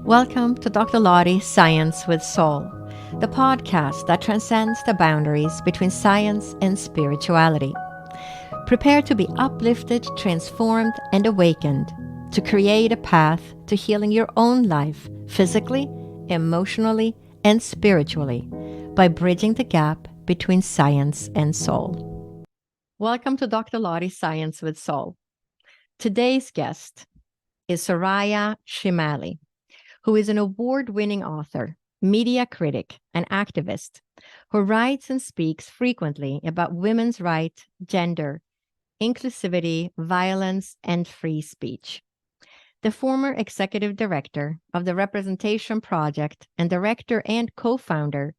Welcome to Dr. Lottie's Science with Soul, the podcast that transcends the boundaries between science and spirituality. Prepare to be uplifted, transformed, and awakened to create a path to healing your own life physically, emotionally, and spiritually by bridging the gap between science and soul. Welcome to Dr. Lottie's Science with Soul. Today's guest is Soraya Chemaly, who is an award-winning author, media critic, and activist who writes and speaks frequently about women's rights, gender, inclusivity, violence, and free speech. The former executive director of the Representation Project and director and co-founder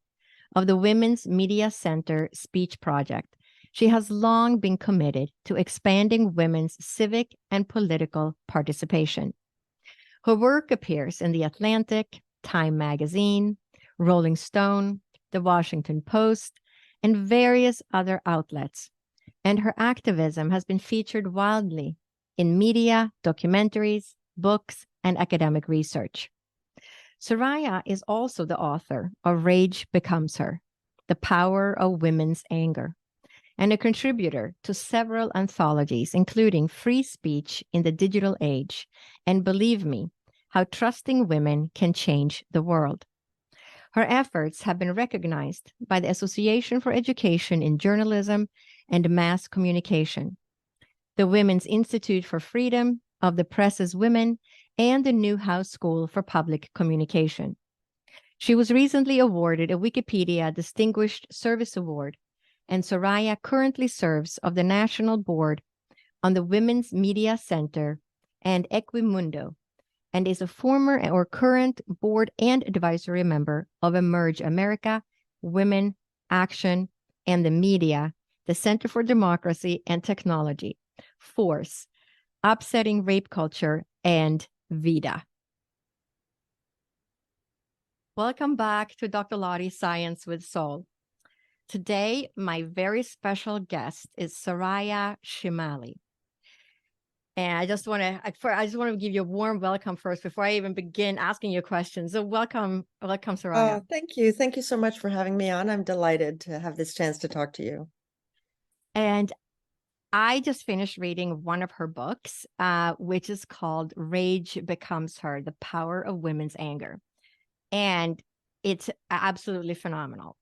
of the Women's Media Center Speech Project, she has long been committed to expanding women's civic and political participation. Her work appears in The Atlantic, Time Magazine, Rolling Stone, The Washington Post, and various other outlets, and her activism has been featured widely in media, documentaries, books, and academic research. Soraya is also the author of Rage Becomes Her, The Power of Women's Anger, and a contributor to several anthologies, including Free Speech in the Digital Age and Believe Me, How Trusting Women Can Change the World. Her efforts have been recognized by the Association for Education in Journalism and Mass Communication, the Women's Institute for Freedom of the Press's Women, and the Newhouse School for Public Communication. She was recently awarded a Wikipedia Distinguished Service Award, and Soraya currently serves on the National Board on the Women's Media Center and Equimundo, and is a former or current board and advisory member of Emerge America, Women, Action, and the Media, the Center for Democracy and Technology, Force, Upsetting Rape Culture, and VIDA. Welcome back to Dr. Lottie's Science with Soul. Today, my very special guest is Soraya Chemaly. And I just want to give you a warm welcome first before I even begin asking you questions. So welcome, Soraya. Oh, thank you. Thank you so much for having me on. I'm delighted to have this chance to talk to you. And I just finished reading one of her books, which is called Rage Becomes Her, The Power of Women's Anger. And it's absolutely phenomenal.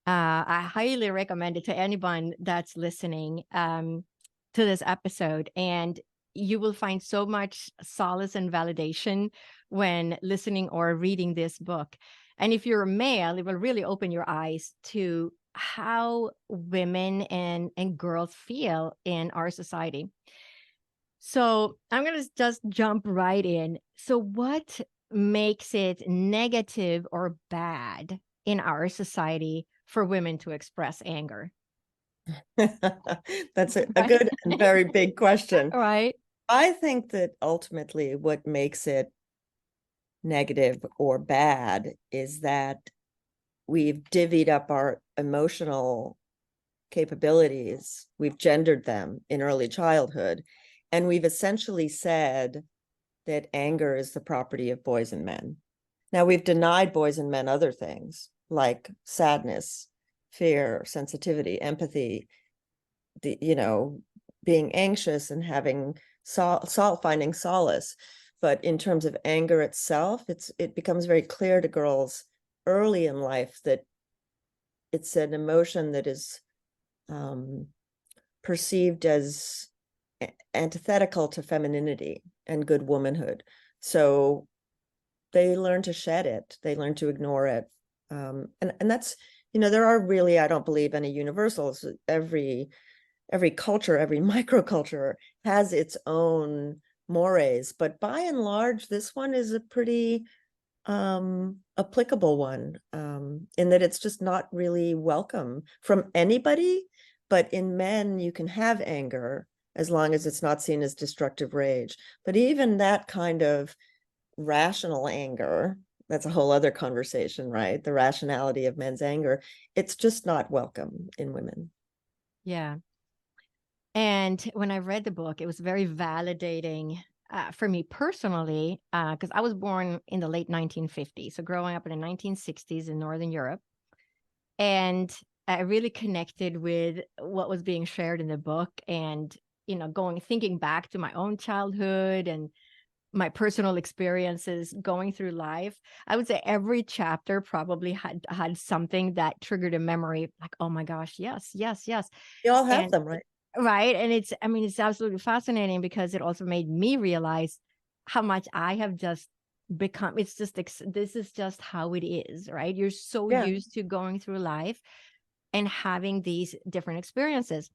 I highly recommend it to anyone that's listening to this episode. And you will find so much solace and validation when listening or reading this book. And if you're a male, it will really open your eyes to how women and girls feel in our society. So I'm going to just jump right in. So what makes it negative or bad in our society for women to express anger? That's a good and very big question. Right. I think that ultimately what makes it negative or bad is that we've divvied up our emotional capabilities, we've gendered them in early childhood, and we've essentially said that anger is the property of boys and men. Now, we've denied boys and men other things like sadness, fear, sensitivity, empathy, being anxious and having finding solace. But in terms of anger itself, it becomes very clear to girls early in life that it's an emotion that is perceived as antithetical to femininity and good womanhood. So they learn to shed it. They learn to ignore it. And that's, there are really, I don't believe, any universals. Every culture, every microculture has its own mores. But by and large, this one is a pretty applicable one in that it's just not really welcome from anybody. But in men, you can have anger as long as it's not seen as destructive rage. But even that kind of rational anger, that's a whole other conversation, right? The rationality of men's anger, it's just not welcome in women. Yeah. And when I read the book, it was very validating for me personally, because I was born in the late 1950s, so growing up in the 1960s in Northern Europe, and I really connected with what was being shared in the book, and thinking back to my own childhood and my personal experiences going through life. I would say every chapter probably had something that triggered a memory, like, oh my gosh, yes, yes, yes. You all have And them, right? right. And it's absolutely fascinating because it also made me realize how much I have just become. It's just, this is just how it is, right? You're so Yeah. used to going through life and having these different experiences.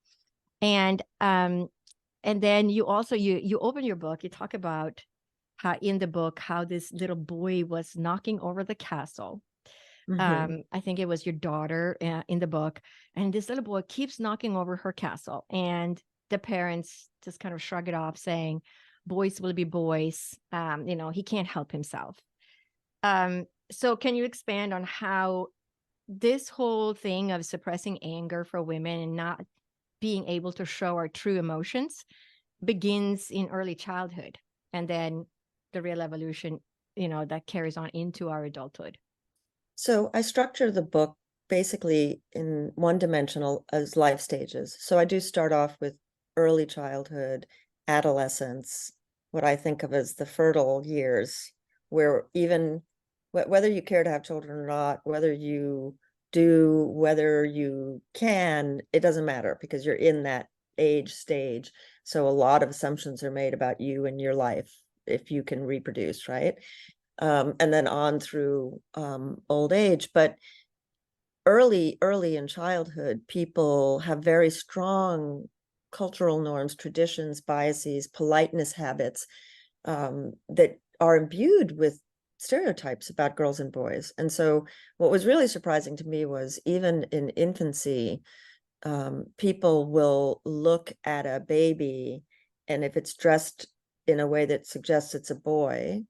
And then you also, you open your book, you talk about how in the book, how this little boy was knocking over the castle. Mm-hmm. I think it was your daughter in the book, and this little boy keeps knocking over her castle, and the parents just kind of shrug it off, saying, boys will be boys. He can't help himself. So can you expand on how this whole thing of suppressing anger for women and not being able to show our true emotions begins in early childhood, and then the real evolution, that carries on into our adulthood? So I structure the book basically in one dimensional as life stages. So I do start off with early childhood, adolescence, what I think of as the fertile years, where even whether you care to have children or not, whether you do, whether you can, it doesn't matter because you're in that age stage. So a lot of assumptions are made about you and your life if you can reproduce, right? And then on through old age. But early in childhood, people have very strong cultural norms, traditions, biases, politeness habits that are imbued with stereotypes about girls and boys. And so what was really surprising to me was even in infancy, people will look at a baby, and if it's dressed in a way that suggests it's a boy,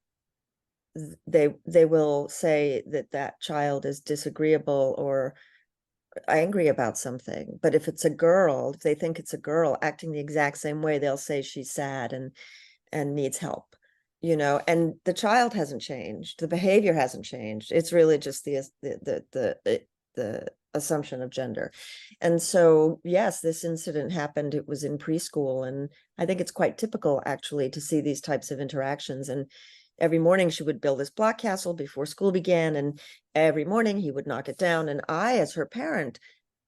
they will say that that child is disagreeable or angry about something. But if it's a girl, if they think it's a girl acting the exact same way, they'll say she's sad and needs help, and the child hasn't changed, the behavior hasn't changed. It's really just the assumption of gender. And so yes, this incident happened, it was in preschool, and I think it's quite typical actually to see these types of interactions. And every morning she would build this block castle before school began, and every morning he would knock it down. And I, as her parent,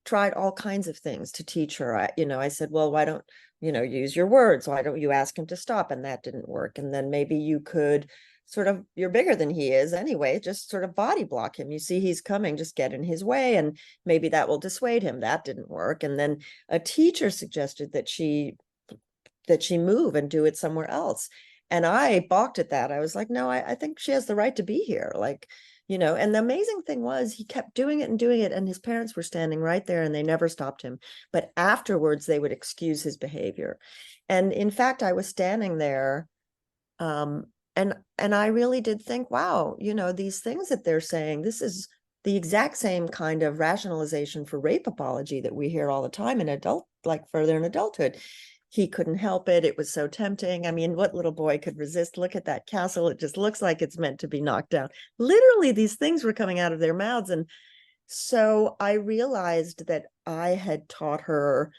tried all kinds of things to teach her. I said, well, why don't, use your words? Why don't you ask him to stop? And that didn't work. And then maybe you could sort of, you're bigger than he is anyway, just sort of body block him. You see he's coming, just get in his way, and maybe that will dissuade him. That didn't work. And then a teacher suggested that she move and do it somewhere else. And I balked at that. I was like, no, I think she has the right to be here. Like, and the amazing thing was he kept doing it and doing it. And his parents were standing right there and they never stopped him. But afterwards, they would excuse his behavior. And in fact, I was standing there. And I really did think, wow, these things that they're saying, this is the exact same kind of rationalization for rape apology that we hear all the time in further in adulthood. He couldn't help it. It was so tempting. I mean, what little boy could resist? Look at that castle. It just looks like it's meant to be knocked down. Literally, these things were coming out of their mouths. And so I realized that I had taught her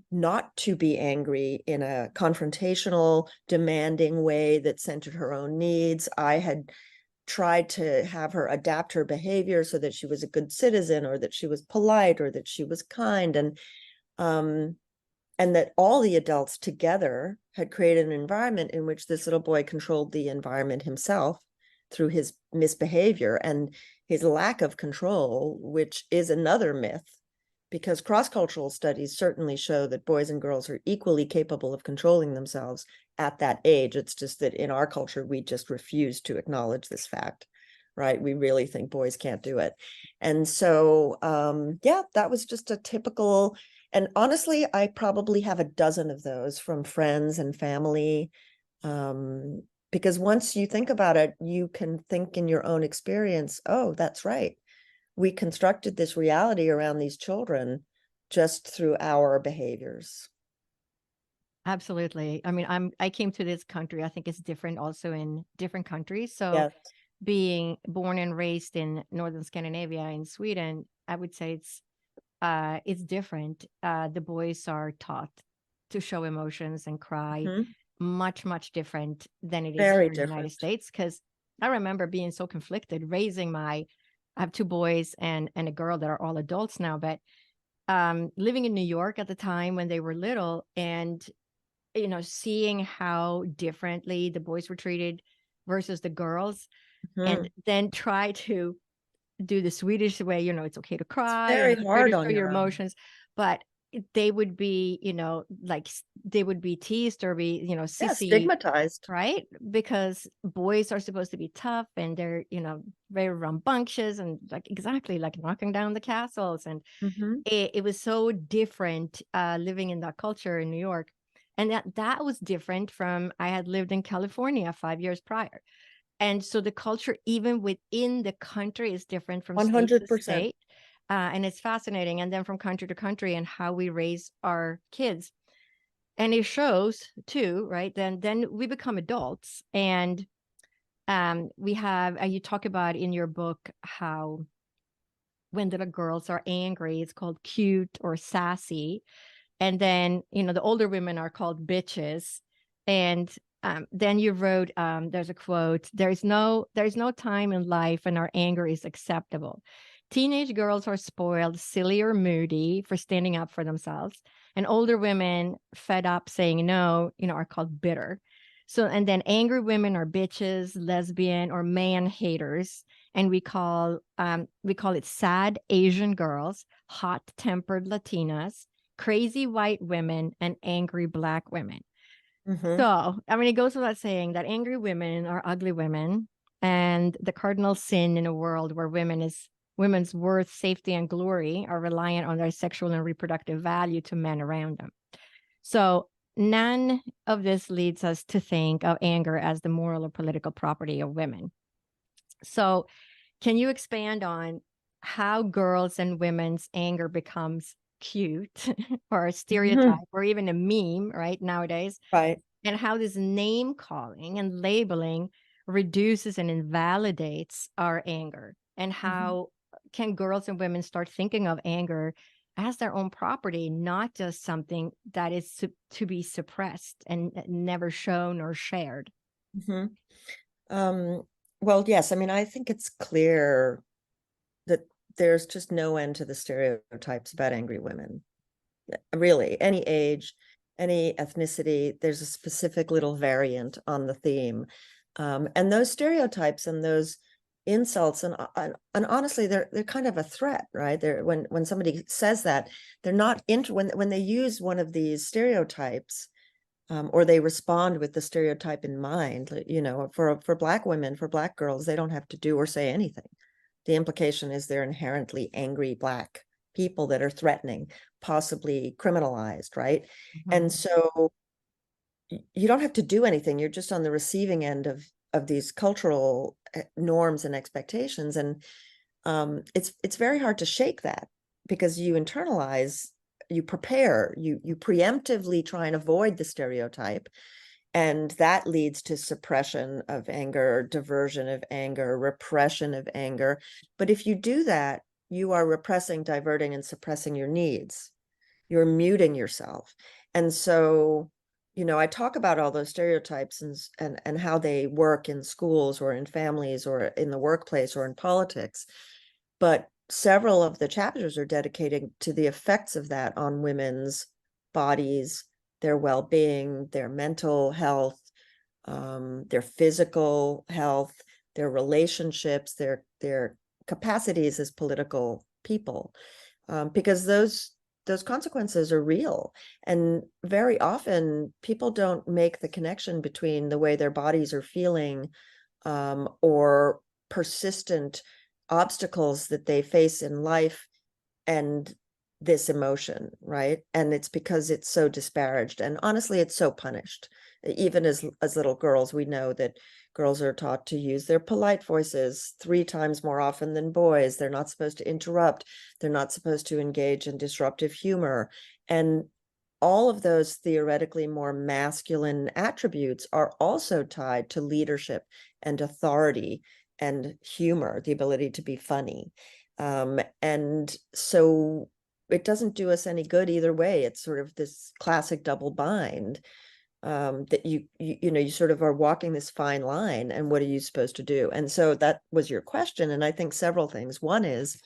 not to be angry in a confrontational, demanding way that centered her own needs. I had tried to have her adapt her behavior so that she was a good citizen, or that she was polite, or that she was kind. And that all the adults together had created an environment in which this little boy controlled the environment himself through his misbehavior and his lack of control, which is another myth, because cross-cultural studies certainly show that boys and girls are equally capable of controlling themselves at that age. It's just that in our culture, we just refuse to acknowledge this fact, right? We really think boys can't do it. And so, yeah, that was just a typical, and honestly, I probably have a dozen of those from friends and family. Because once you think about it, you can think in your own experience, oh, that's right. We constructed this reality around these children just through our behaviors. Absolutely. I mean, I came to this country. I think it's different also in different countries. So Yes. being born and raised in northern Scandinavia in Sweden, I would say it's different. The boys are taught to show emotions and cry Mhm. much different than it is Very here in the United different. States. Because I remember being so conflicted raising I have two boys and a girl that are all adults now, but living in New York at the time when they were little, and seeing how differently the boys were treated versus the girls, and Mhm. then try to do the Swedish way, it's okay to It's cry, very it's okay hard to on show your your own. emotions, but they would be, like they would be teased or be, Yeah, sissy, stigmatized. right? Because boys are supposed to be tough and they're, very rambunctious and like exactly like knocking down the castles. And Mhm. it was so different living in that culture in New York. And that was different from I had lived in California 5 years prior. And so the culture, even within the country, is different from state to 100%. state. And it's fascinating. And then from country to country and how we raise our kids. And it shows too, right? Then we become adults. And we have, you talk about in your book how when little girls are angry, it's called cute or sassy. And then the older women are called bitches. And then you wrote, there's a quote, there's no time in life when our anger is acceptable. Teenage girls are spoiled, silly or moody for standing up for themselves, and older women fed up saying no, are called bitter. So and then angry women are bitches, lesbian, or man haters. And we call it sad Asian girls, hot tempered Latinas, crazy white women, and angry black women. Mhm. So, I mean, it goes without saying that angry women are ugly women, and the cardinal sin in a world where women's worth, safety, and glory are reliant on their sexual and reproductive value to men around them. So, none of this leads us to think of anger as the moral or political property of women. So, can you expand on how girls and women's anger becomes cute or a stereotype Mhm. or even a meme, right, nowadays? Right. And how this name calling and labeling reduces and invalidates our anger? And Mhm. how can girls and women start thinking of anger as their own property, not just something that is to be suppressed and never shown or shared? Mhm. Um, well, yes, I mean, I think it's clear that there's just no end to the stereotypes about angry women. Really, any age, any ethnicity, there's a specific little variant on the theme. And those stereotypes and those insults and honestly, they're kind of a threat, right? They're when somebody says that, they're not into when they use one of these stereotypes, or they respond with the stereotype in mind, for Black women, for Black girls, they don't have to do or say anything. The implication is they're inherently angry Black people that are threatening, possibly criminalized, right? And Mhm. so you don't have to do anything. You're just on the receiving end of these cultural norms and expectations. And it's very hard to shake that because you internalize, you prepare, you preemptively try and avoid the stereotype, and that leads to suppression of anger, diversion of anger, repression of anger. But if you do that, you are repressing, diverting, and suppressing your needs. You're muting yourself. And so, I talk about all those stereotypes and how they work in schools or in families or in the workplace or in politics. But several of the chapters are dedicated to the effects of that on women's bodies, their well-being, their mental health, their physical health, their relationships, their capacities as political people, because those consequences are real. And very often people don't make the connection between the way their bodies are feeling, or persistent obstacles that they face in life, and this emotion, right? And it's because it's so disparaged, and honestly, it's so punished. Even as little girls, we know that girls are taught to use their polite voices 3 times more often than boys. They're not supposed to interrupt. They're not supposed to engage in disruptive humor. And all of those theoretically more masculine attributes are also tied to leadership and authority and humor, the ability to be funny. And so it doesn't do us any good either way. It's sort of this classic double bind, that you sort of are walking this fine line, and what are you supposed to do? And so that was your question. And I think several things. One is,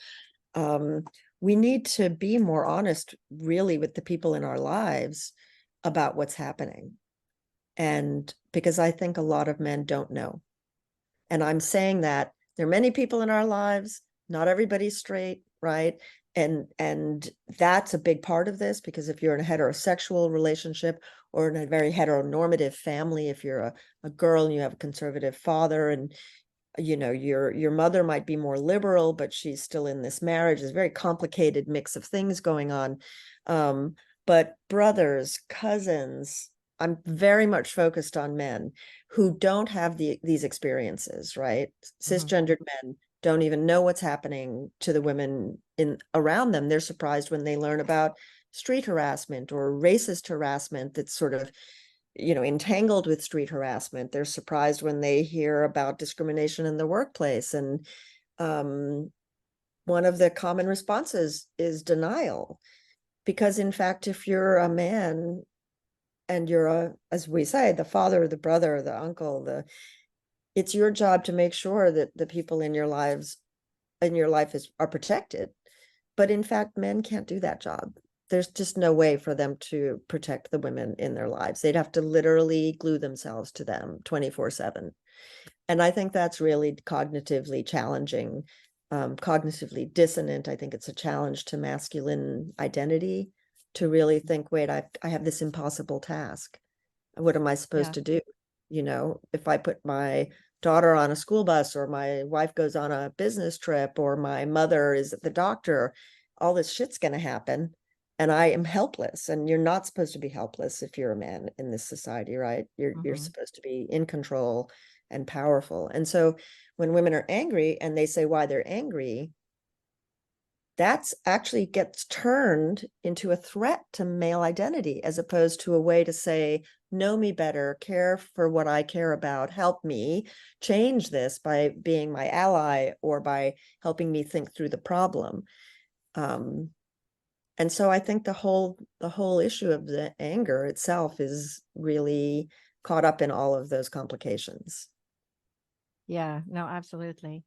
we need to be more honest really with the people in our lives about what's happening. And because I think a lot of men don't know. And I'm saying that there are many people in our lives, not everybody's straight, right? And that's a big part of this, because if you're in a heterosexual relationship or in a very heteronormative family, if you're a girl and you have a conservative father, and your mother might be more liberal, but she's still in this marriage, is a very complicated mix of things going on. But brothers, cousins, I'm very much focused on men who don't have these experiences, right? Cisgendered men don't even know what's happening to the women around them. They're surprised when they learn about street harassment or racist harassment that's sort of entangled with street harassment. They're surprised when they hear about discrimination in the workplace. And one of the common responses is denial. Because in fact, if you're a man and you're as we say, the father, the brother, the uncle, it's your job to make sure that the people in your life are protected. But in fact, men can't do that job. There's just no way for them to protect the women in their lives. They'd have to literally glue themselves to them 24/7. And I think that's really cognitively challenging, cognitively dissonant. I think it's a challenge to masculine identity to really think, wait, I have this impossible task. What am I supposed to do? If I put my daughter on a school bus, or my wife goes on a business trip, or my mother is at the doctor, all this shit's going to happen. And I am helpless. And you're not supposed to be helpless if you're a man in this society, right? You're supposed to be in control and powerful. And so when women are angry and they say why they're angry, that's actually gets turned into a threat to male identity, as opposed to a way to say, know me better, care for what I care about, help me change this by being my ally, or by helping me think through the problem. And so I think the whole issue of the anger itself is really caught up in all of those complications. Yeah, no, absolutely.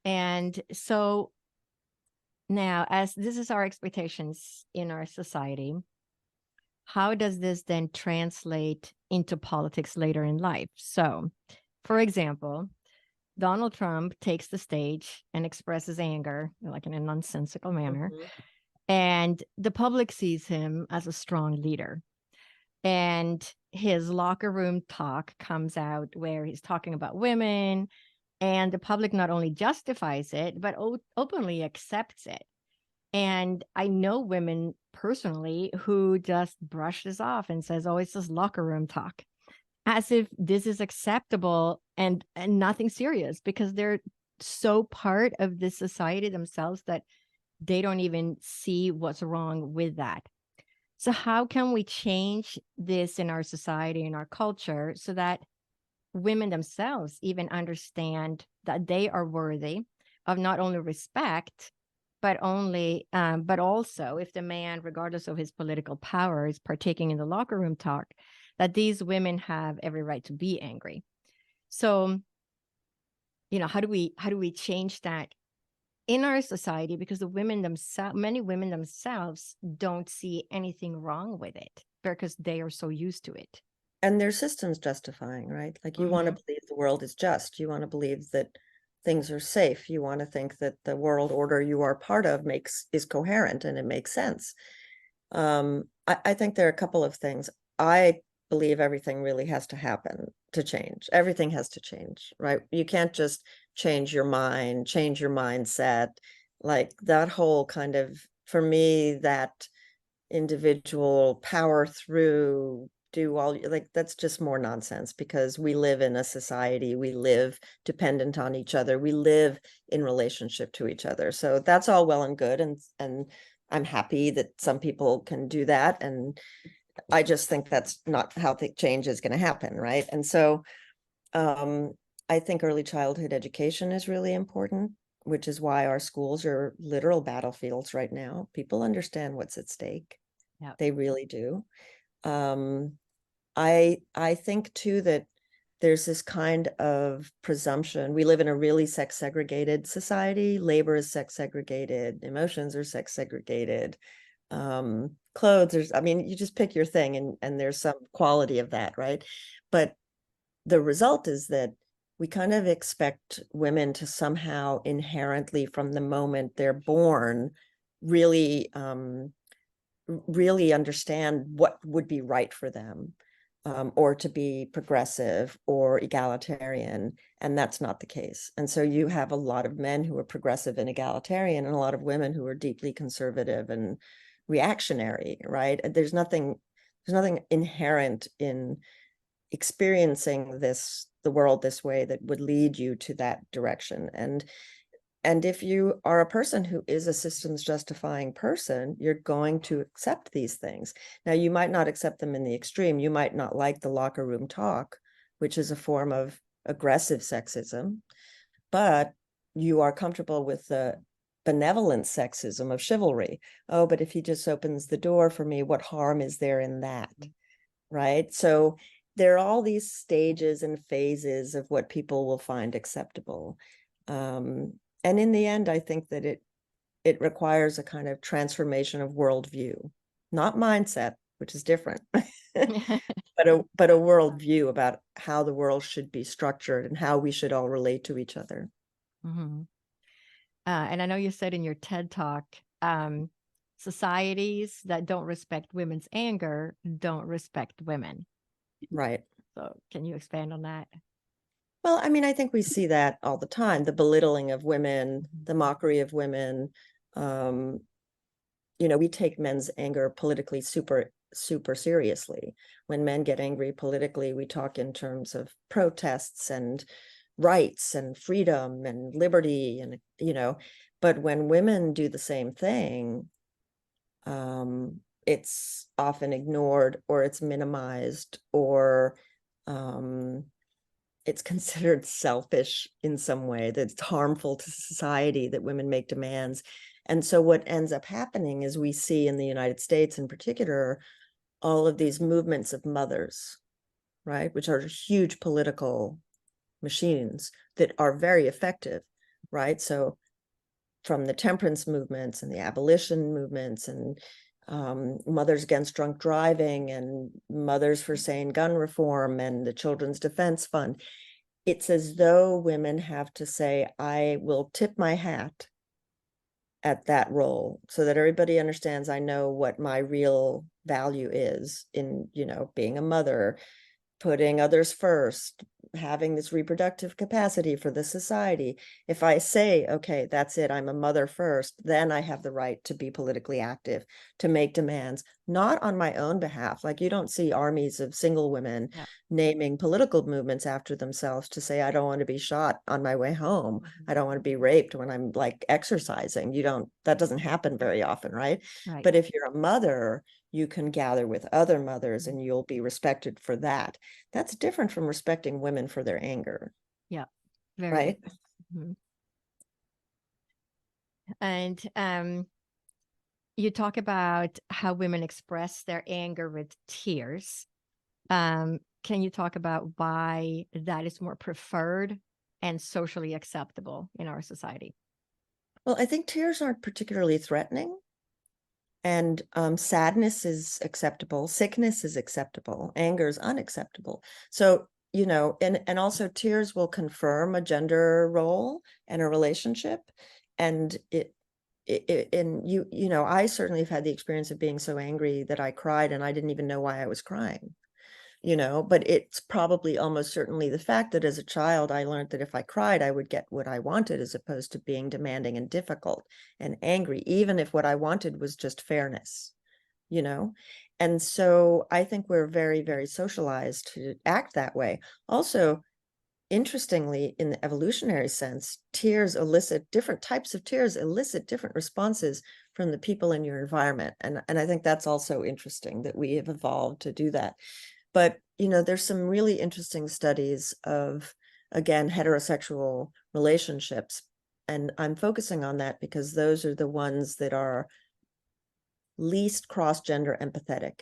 And so now, as this is our expectations in our society, how does this then translate into politics later in life? So, for example, Donald Trump takes the stage and expresses anger, like in a nonsensical manner, and the public sees him as a strong leader. And his locker room talk comes out where he's talking about women, and the public not only justifies it, but openly accepts it. And I know women personally who just brush this off and says, oh, it's just locker room talk, as if this is acceptable and nothing serious, because they're so part of this society themselves that they don't even see what's wrong with that. So how can we change this in our society, in our culture, so that women themselves even understand that they are worthy of not only respect, but also, if the man, regardless of his political power, is partaking in the locker room talk, that these women have every right to be angry. So, how do we change that in our society? Because many women themselves don't see anything wrong with it because they are so used to it. And their system's justifying, right? Like, you want to believe the world is just. You want to believe that things are safe. You want to think that the world order you are part of is coherent and it makes sense. I think there are a couple of things. I believe everything really has to happen to change. Everything has to change, right? You can't just change your mind, change your mindset. Like, that whole kind of, for me, that individual power through do all, like, that's just more nonsense, because we live in a society, we live dependent on each other, we live in relationship to each other. So that's all well and good, and I'm happy that some people can do that, and I just think that's not how the change is going to happen, right? And so I think early childhood education is really important, which is why our schools are literal battlefields right now. People understand what's at stake. Yeah. They really do. I think too that there's this kind of presumption. We live in a really sex segregated society. Labor is sex segregated, emotions are sex segregated, clothes, I mean, you just pick your thing and there's some quality of that, right? But the result is that we kind of expect women to somehow inherently, from the moment they're born, really really understand what would be right for them, or to be progressive or egalitarian, and that's not the case. And so you have a lot of men who are progressive and egalitarian, and a lot of women who are deeply conservative and reactionary, right? There's nothing inherent in experiencing the world this way that would lead you to that direction. And if you are a person who is a systems justifying person, you're going to accept these things. Now, you might not accept them in the extreme. You might not like the locker room talk, which is a form of aggressive sexism, but you are comfortable with the benevolent sexism of chivalry. Oh, but if he just opens the door for me, what harm is there in that? Right? So there are all these stages and phases of what people will find acceptable. And in the end, I think that it requires a kind of transformation of worldview, not mindset, which is different, but a worldview about how the world should be structured and how we should all relate to each other. Mm-hmm. And I know you said in your TED talk, societies that don't respect women's anger don't respect women. Right. So can you expand on that? Well, I mean, I think we see that all the time, the belittling of women, the mockery of women. We take men's anger politically super seriously. When men get angry politically, we talk in terms of protests and rights and freedom and liberty, and but when women do the same thing, it's often ignored, or it's minimized, or it's considered selfish in some way, that's harmful to society, that women make demands. And so what ends up happening is we see in the United States in particular, all of these movements of mothers, right, which are huge political machines that are very effective, right? So from the temperance movements and the abolition movements, and Mothers Against Drunk Driving, and Mothers for Sane Gun Reform, and the Children's Defense Fund, it's as though women have to say, I will tip my hat at that role, so that everybody understands I know what my real value is in, being a mother, putting others first, having this reproductive capacity for the society. If I say, okay, that's it, I'm a mother first, then I have the right to be politically active, to make demands, not on my own behalf. Like, you don't see armies of single women naming political movements after themselves to say, I don't want to be shot on my way home. I don't want to be raped when I'm like exercising. That doesn't happen very often, right? Right. But if you're a mother, you can gather with other mothers and you'll be respected for that. That's different from respecting women for their anger. Yeah. Very right. Mm-hmm. And you talk about how women express their anger with tears. Can you talk about why that is more preferred and socially acceptable in our society? Well, I think tears aren't particularly threatening, and sadness is acceptable, sickness is acceptable, anger is unacceptable. So, and also tears will confirm a gender role and a relationship. And I certainly have had the experience of being so angry that I cried and I didn't even know why I was crying. But it's probably almost certainly the fact that as a child, I learned that if I cried, I would get what I wanted, as opposed to being demanding and difficult and angry, even if what I wanted was just fairness, And so I think we're very, very socialized to act that way. Also, interestingly, in the evolutionary sense, different types of tears elicit different responses from the people in your environment. And I think that's also interesting that we have evolved to do that. But, there's some really interesting studies of, again, heterosexual relationships. And I'm focusing on that because those are the ones that are least cross-gender empathetic.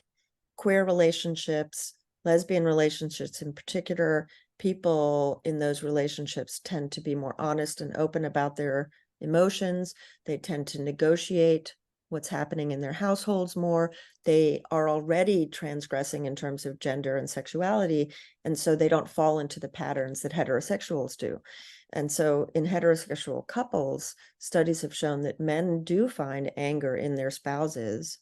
Queer relationships, lesbian relationships in particular, people in those relationships tend to be more honest and open about their emotions. They tend to negotiate what's happening in their households more. They are already transgressing in terms of gender and sexuality, and so they don't fall into the patterns that heterosexuals do. And so in heterosexual couples, studies have shown that men do find anger in their spouses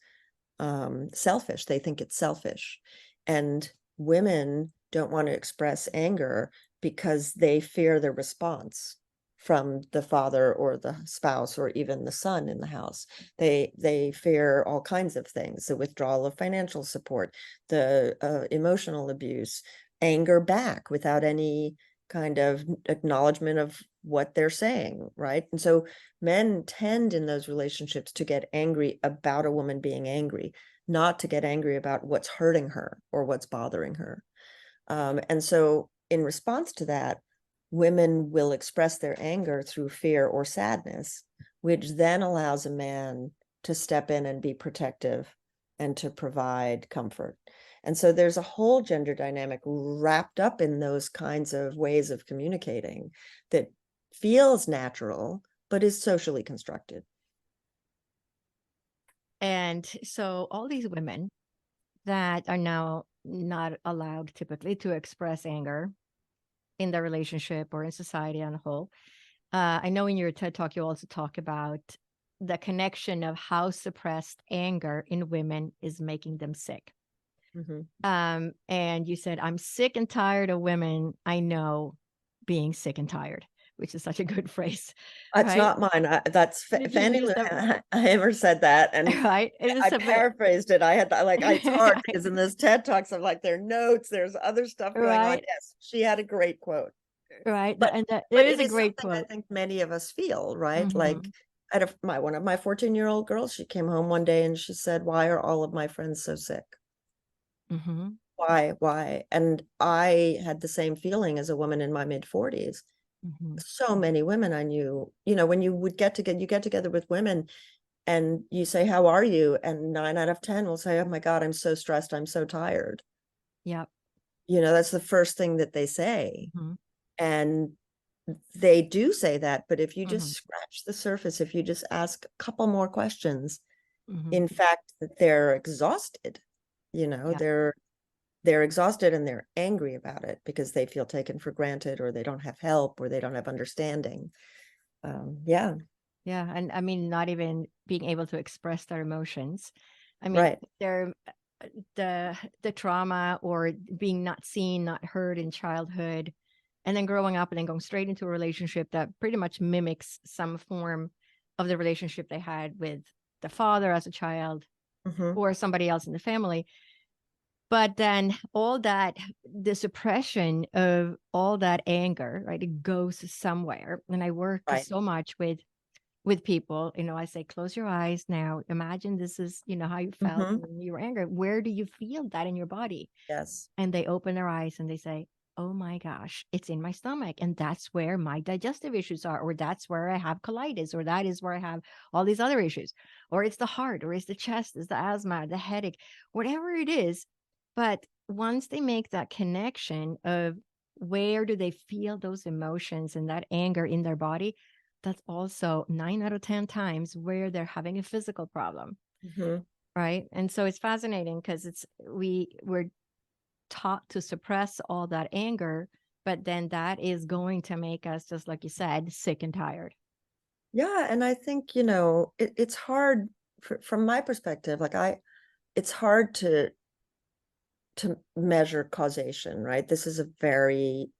selfish. They think it's selfish. And women don't want to express anger because they fear the response from the father or the spouse or even the son in the house. They fear all kinds of things: the withdrawal of financial support, the emotional abuse, anger back without any kind of acknowledgement of what they're saying, right? And so men tend in those relationships to get angry about a woman being angry, not to get angry about what's hurting her or what's bothering her. And so in response to that, women will express their anger through fear or sadness, which then allows a man to step in and be protective and to provide comfort. And so there's a whole gender dynamic wrapped up in those kinds of ways of communicating that feels natural, but is socially constructed. And so all these women that are now not allowed typically to express anger in their relationship or in society on a whole. I know in your TED Talk, you also talk about the connection of how suppressed anger in women is making them sick. Mm-hmm. And you said, I'm sick and tired of women I know being sick and tired, which is such a good phrase. It's right? Not mine. That's Fannie Lou Hamer said that, and right. I paraphrased it. I had it's hard because in this TED Talks, I'm like, there are notes, there's other stuff going on. Yes, she had a great quote. Right. But it is a great quote. I think many of us feel, right? Mm-hmm. Like one of my 14-year-old girls, she came home one day and she said, why are all of my friends so sick? Mm-hmm. Why? And I had the same feeling as a woman in my mid-40s. Mm-hmm. So many women I knew, when you would get together with women and you say, how are you? And 9 out of 10 will say, oh my God, I'm so stressed. I'm so tired. Yep. That's the first thing that they say. Mm-hmm. And they do say that, but if you just Mm-hmm. scratch the surface, if you just ask a couple more questions, mm-hmm. in fact, that they're exhausted, they're exhausted and they're angry about it because they feel taken for granted, or they don't have help, or they don't have understanding. Yeah. And I mean, not even being able to express their emotions. I mean, right. They're the trauma or being not seen, not heard in childhood, and then growing up and then going straight into a relationship that pretty much mimics some form of the relationship they had with the father as a child, mm-hmm. or somebody else in the family. But then all that, the suppression of all that anger, right, it goes somewhere. And I work so much with people, I say, close your eyes now. Imagine this is, how you felt mm-hmm. when you were angry. Where do you feel that in your body? Yes. And they open their eyes and they say, oh my gosh, it's in my stomach. And that's where my digestive issues are, or that's where I have colitis, or that is where I have all these other issues, or it's the heart, or it's the chest, it's the asthma, the headache, whatever it is. But once they make that connection of where do they feel those emotions and that anger in their body, that's also 9 out of 10 times where they're having a physical problem. Mm-hmm. Right. And so it's fascinating because we're taught to suppress all that anger, but then that is going to make us, just like you said, sick and tired. Yeah. And I think, it's hard from my perspective, it's hard to measure causation, right? This is a very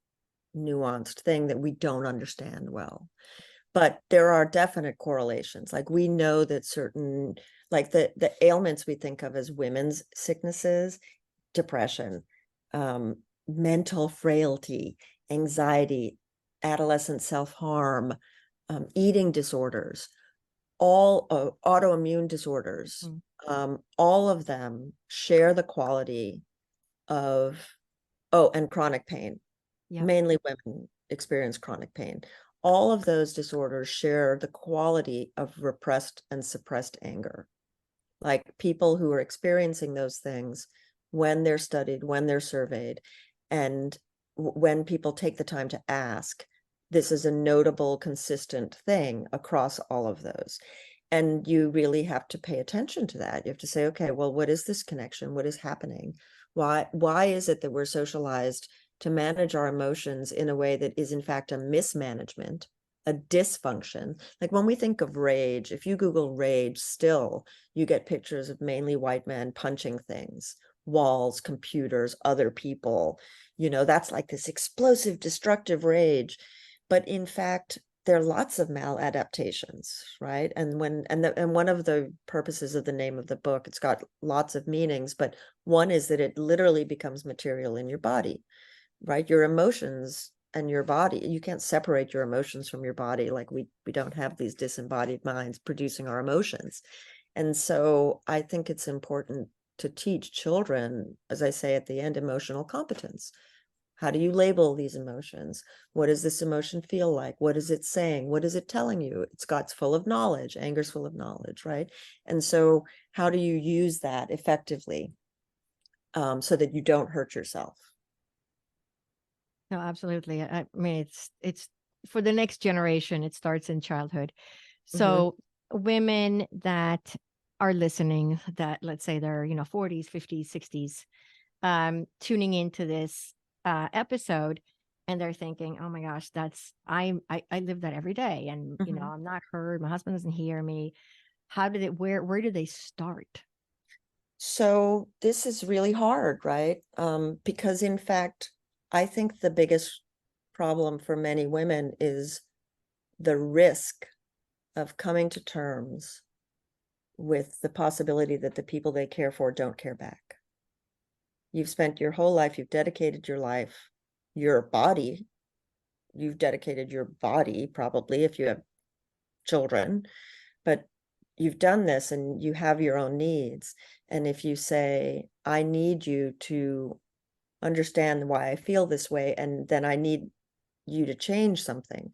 nuanced thing that we don't understand well. But there are definite correlations. Like we know that certain, like the ailments we think of as women's sicknesses, depression, mental frailty, anxiety, adolescent self-harm, eating disorders, all autoimmune disorders, all of them share the quality of, and chronic pain. Yeah. Mainly women experience chronic pain. All of those disorders share the quality of repressed and suppressed anger. Like people who are experiencing those things, when they're studied, when they're surveyed, and when people take the time to ask, this is a notable, consistent thing across all of those. And you really have to pay attention to that. You have to say, okay, well, what is this connection? What is happening? Why is it that we're socialized to manage our emotions in a way that is in fact a mismanagement, a dysfunction? Like when we think of rage, if you Google rage, still you get pictures of mainly white men punching things, walls, computers, other people. That's like this explosive, destructive rage. But in fact, there are lots of maladaptations, right? And one of the purposes of the name of the book, it's got lots of meanings, but one is that it literally becomes material in your body, right? Your emotions and your body, you can't separate your emotions from your body. Like we don't have these disembodied minds producing our emotions. And so I think it's important to teach children, as I say at the end, emotional competence. How do you label these emotions? What does this emotion feel like? What is it saying? What is it telling you? It's full of knowledge. Anger's full of knowledge, right? And so how do you use that effectively so that you don't hurt yourself? No, absolutely. I mean, it's for the next generation, it starts in childhood. So women that are listening, that let's say they're, 40s, 50s, 60s, tuning into this episode, and they're thinking, oh my gosh, I live that every day, and I'm not heard, my husband doesn't hear me. Where do they start? So this is really hard, right? Because in fact, I think the biggest problem for many women is the risk of coming to terms with the possibility that the people they care for don't care back. You've spent your whole life, you've dedicated your life, your body, you've dedicated your body, probably if you have children, but you've done this and you have your own needs. And if you say, I need you to understand why I feel this way, and then I need you to change something.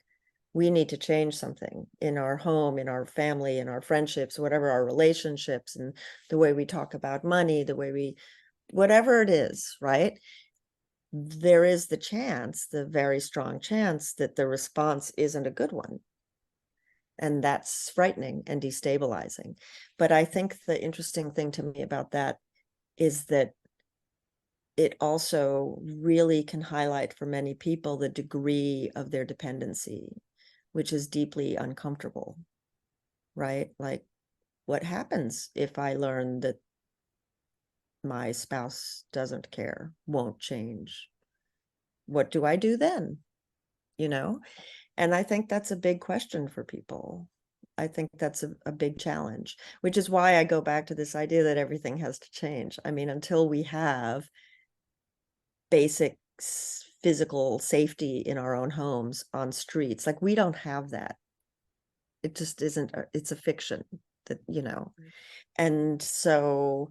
We need to change something in our home, in our family, in our friendships, whatever, our relationships, and the way we talk about money, the way we, whatever it is, right? There is the very strong chance that the response isn't a good one. And that's frightening and destabilizing. But I think the interesting thing to me about that is that it also really can highlight for many people the degree of their dependency, which is deeply uncomfortable, right? Like, what happens if I learn that my spouse doesn't care, won't change? What do I do then? And I think that's a big question for people. I think that's a big challenge, which is why I go back to this idea that everything has to change. I mean, until we have basic physical safety in our own homes, on streets, like we don't have that. It just isn't, it's a fiction that, and so,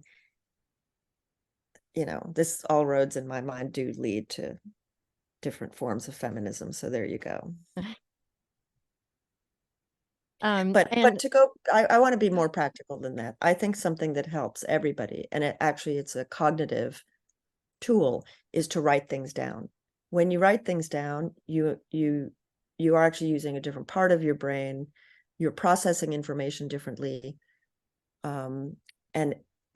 this all roads in my mind do lead to different forms of feminism. So there you go. But to go, I want to be more practical than that. I think something that helps everybody, and it's a cognitive tool, is to write things down. When you write things down, you are actually using a different part of your brain. You're processing information differently. And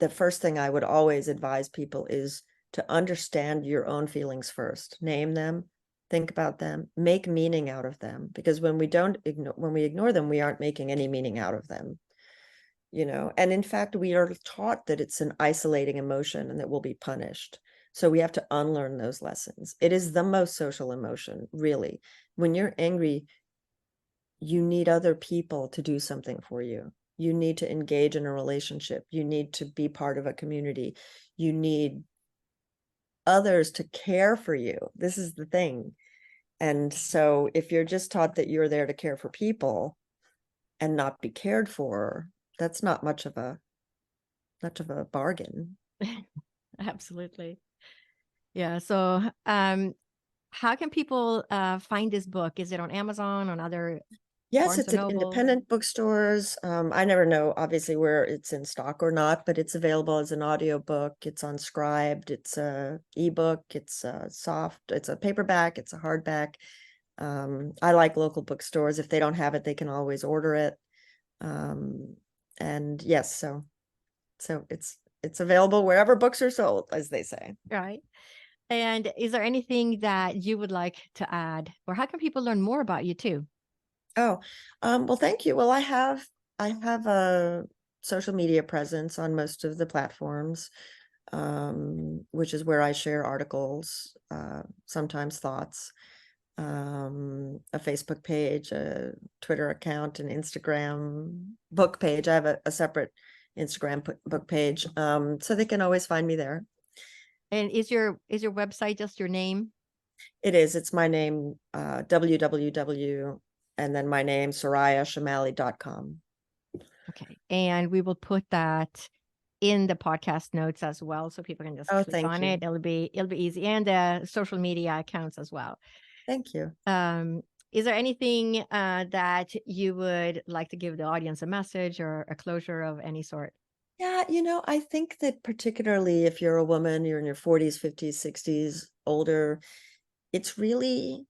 the first thing I would always advise people is to understand your own feelings first. Name them, think about them, make meaning out of them. Because when we ignore them, we aren't making any meaning out of them. And in fact, we are taught that it's an isolating emotion and that we'll be punished. So we have to unlearn those lessons. It is the most social emotion, really. When you're angry, you need other people to do something for you. You need to engage in a relationship. You need to be part of a community. You need others to care for you. This is the thing. And so if you're just taught that you're there to care for people and not be cared for, that's not much of a bargain. Absolutely. Yeah. So, how can people find this book? Is it on Amazon, on other Yes, Barnes it's and at Noble? independent bookstores. I never know, obviously, where it's in stock or not, but it's available as an audiobook. It's on Scribed. It's a ebook. It's a soft. It's a paperback. It's a hardback. I like local bookstores. If they don't have it, they can always order it. And yes, so it's available wherever books are sold, as they say. Right. And is there anything that you would like to add, or how can people learn more about you too? Oh, well, thank you. Well, I have a social media presence on most of the platforms, which is where I share articles, sometimes thoughts, a Facebook page, a Twitter account, an Instagram book page. I have a separate Instagram book page, so they can always find me there. And is your website just your name? It is. It's my name, www, and then my name, SorayaChemaly.com. Okay. And we will put that in the podcast notes as well, so people can just Oh, click thank on you. it. It'll be easy, and social media accounts as well. Thank you. Is there anything that you would like to give the audience, a message or a closure of any sort? Yeah, I think that particularly if you're a woman, you're in your 40s, 50s, 60s, older, it's really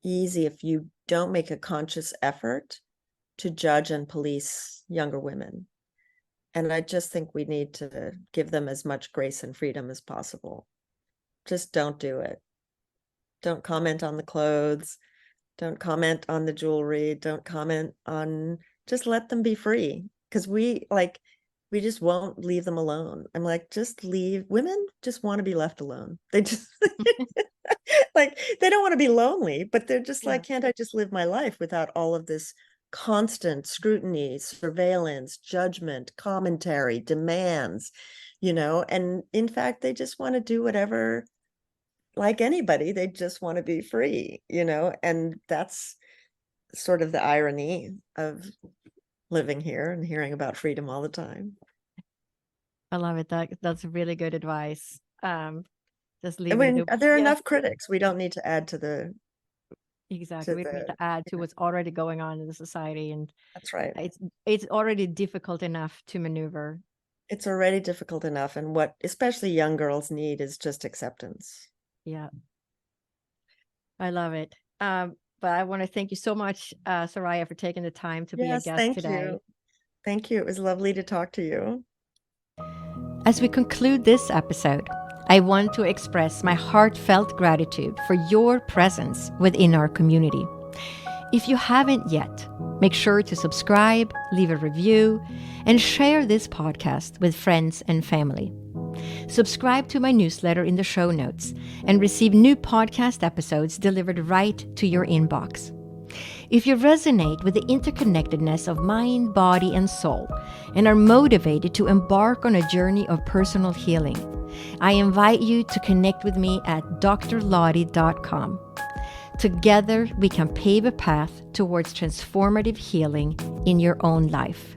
easy if you don't make a conscious effort to judge and police younger women. And I just think we need to give them as much grace and freedom as possible. Just don't do it. Don't comment on the clothes. Don't comment on the jewelry. Don't comment on, just let them be free. Because we just won't leave them alone. I'm like, just leave. Women just want to be left alone. They just like, they don't want to be lonely, but they're just like, can't I just live my life without all of this constant scrutiny, surveillance, judgment, commentary, demands, and in fact, they just want to do whatever, like anybody, they just want to be free, and that's sort of the irony of living here and hearing about freedom all the time. I love it. That's really good advice. Just I leaving mean, the there are enough critics. We don't need to add to the exactly. We don't need to add to what's already going on in the society, and that's right. It's already difficult enough to maneuver. It's already difficult enough, and what especially young girls need is just acceptance. Yeah, I love it. But I want to thank you so much, Soraya, for taking the time to be a guest Thank today. you. Thank you. It was lovely to talk to you. As we conclude this episode, I want to express my heartfelt gratitude for your presence within our community. If you haven't yet, make sure to subscribe, leave a review, and share this podcast with friends and family. Subscribe to my newsletter in the show notes and receive new podcast episodes delivered right to your inbox. If you resonate with the interconnectedness of mind, body, and soul, and are motivated to embark on a journey of personal healing, I invite you to connect with me at drlottie.com. Together, we can pave a path towards transformative healing in your own life.